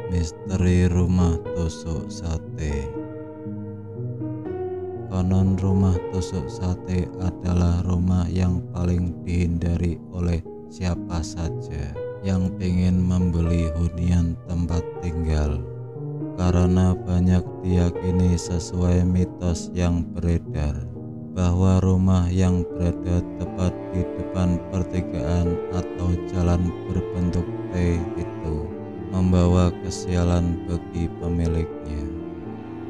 Misteri rumah tusuk sate. Konon rumah tusuk sate adalah rumah yang paling dihindari oleh siapa saja yang ingin membeli hunian tempat tinggal, karena banyak diyakini sesuai mitos yang beredar bahwa rumah yang berada tepat di depan pertigaan atau jalan berbentuk T itu membawa kesialan bagi pemiliknya,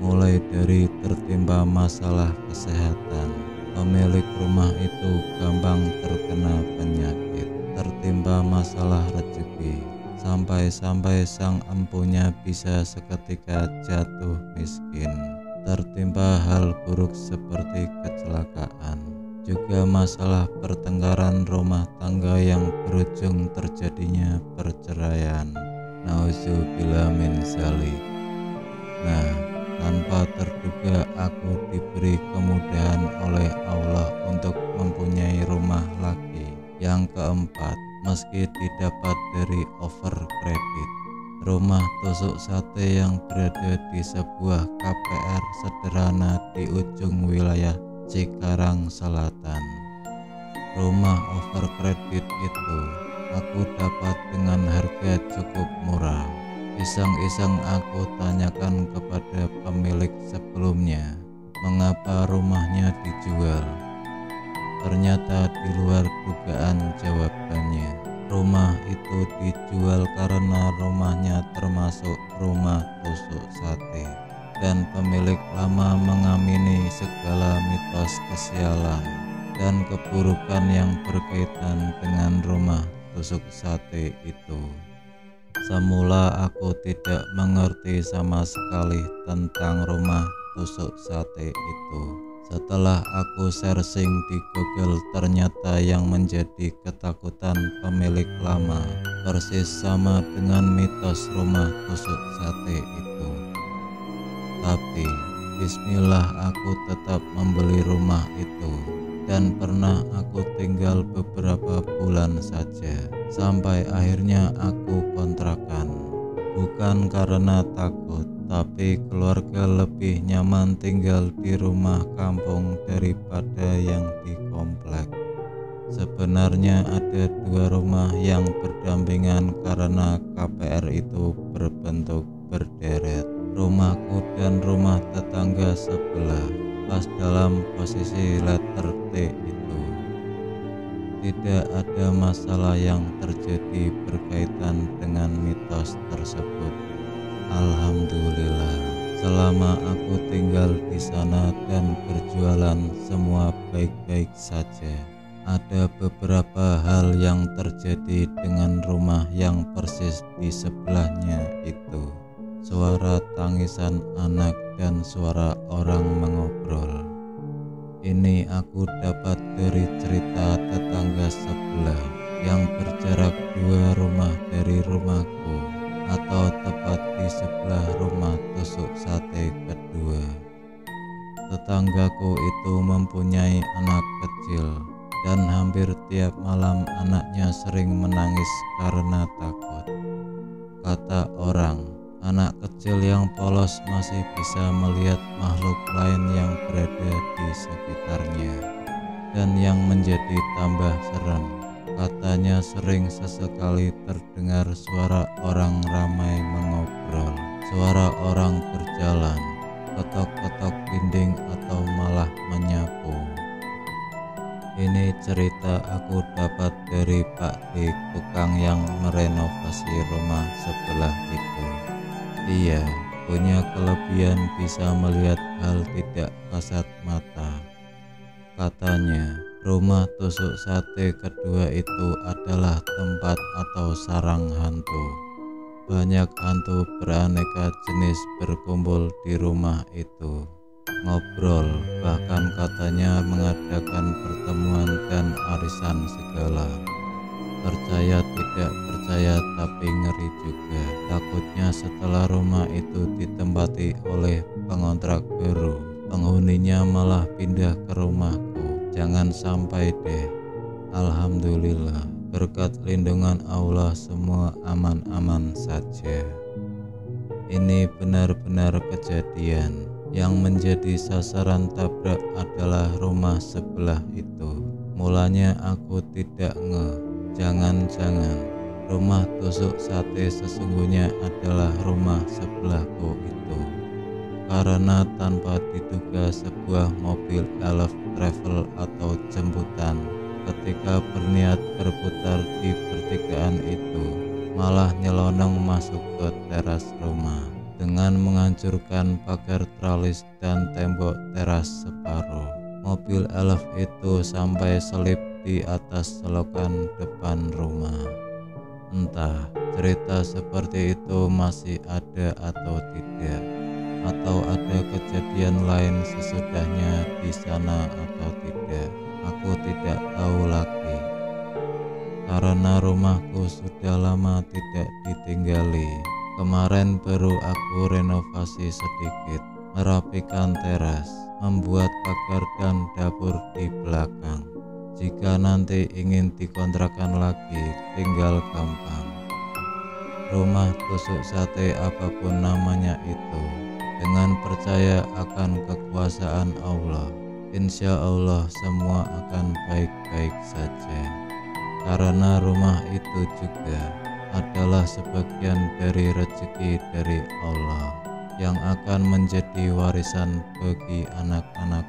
mulai dari tertimpa masalah kesehatan. Pemilik rumah itu gampang terkena penyakit, tertimpa masalah rezeki, sampai-sampai sang empunya bisa seketika jatuh miskin, tertimpa hal buruk seperti kecelakaan, juga masalah pertengkaran rumah tangga yang berujung terjadinya perceraian. Nauzubillah min dzalik. Nah, tanpa terduga aku diberi kemudahan oleh Allah untuk mempunyai rumah lagi yang keempat, meski didapat dari overkredit. Rumah tusuk sate yang berada di sebuah KPR sederhana di ujung wilayah Cikarang Selatan. Rumah overkredit itu aku dapat dengan harga cukup murah. Iseng-iseng aku tanyakan kepada pemilik sebelumnya, mengapa rumahnya dijual. Ternyata di luar dugaan jawabannya. Rumah itu dijual karena rumahnya termasuk rumah tusuk sate, dan pemilik lama mengamini segala mitos kesialan dan keburukan yang berkaitan dengan rumah tusuk sate itu. Semula aku tidak mengerti sama sekali tentang rumah tusuk sate itu. Setelah aku searching di Google, ternyata yang menjadi ketakutan pemilik lama persis sama dengan mitos rumah tusuk sate itu. Tapi bismillah, aku tetap membeli rumah itu, dan pernah aku tinggal beberapa bulan saja sampai akhirnya aku kontrakan. Bukan karena takut, tapi keluarga lebih nyaman tinggal di rumah kampung daripada yang di komplek. Sebenarnya ada dua rumah yang berdampingan karena KPR itu berbentuk berderet. Rumahku dan rumah tetangga sebelah pas dalam posisi letter T itu. Tidak ada masalah yang terjadi berkaitan dengan mitos tersebut. Alhamdulillah, selama aku tinggal di sana dan berjualan, semua baik-baik saja. Ada beberapa hal yang terjadi dengan rumah yang persis di sebelahnya itu. Suara tangisan anak dan suara orang mengobrol. Ini aku dapat dari cerita tetangga sebelah yang berjarak 2 rumah dari rumahku, atau tepat di sebelah rumah tusuk sate kedua. Tetanggaku itu mempunyai anak kecil, dan hampir tiap malam anaknya sering menangis karena takut. Kata orang, anak kecil yang polos masih bisa melihat makhluk lain yang berada di sekitarnya. Dan yang menjadi tambah serem, katanya sering sesekali terdengar suara orang ramai mengobrol, suara orang berjalan, ketok-ketok dinding atau malah menyapu. Ini cerita aku dapat dari Pak D, tukang yang merenovasi rumah sebelah itu. Dia punya kelebihan bisa melihat hal tidak kasat mata. Katanya, rumah tusuk sate kedua itu adalah tempat atau sarang hantu. Banyak hantu beraneka jenis berkumpul di rumah itu, ngobrol, bahkan katanya mengadakan pertemuan dan arisan segala. Percaya tidak percaya, tapi ngeri juga. Takutnya setelah rumah itu ditempati oleh pengontrak baru, penghuninya malah pindah ke rumahku. Jangan sampai deh. Alhamdulillah, berkat lindungan Allah semua aman-aman saja. Ini benar-benar kejadian. Yang menjadi sasaran tabrak adalah rumah sebelah itu. Mulanya aku tidak ngeh, jangan-jangan rumah tusuk sate sesungguhnya adalah rumah sebelahku itu. Karena tanpa diduga sebuah mobil elf travel atau jemputan ketika berniat berputar di pertigaan itu malah nyelonong masuk ke teras rumah dengan menghancurkan pagar tralis dan tembok teras separuh. Mobil elf itu sampai selip di atas selokan depan rumah. Entah cerita seperti itu masih ada atau tidak, atau ada kejadian lain sesudahnya di sana atau tidak. Aku tidak tahu lagi. Karena rumahku sudah lama tidak ditinggali. Kemarin baru aku renovasi sedikit, merapikan teras, membuat pagar dan dapur di belakang. Jika nanti ingin dikontrakan lagi, tinggal gampang. Rumah tusuk sate apapun namanya itu, dengan percaya akan kekuasaan Allah, insya Allah semua akan baik-baik saja. Karena rumah itu juga adalah sebagian dari rezeki dari Allah yang akan menjadi warisan bagi anak-anak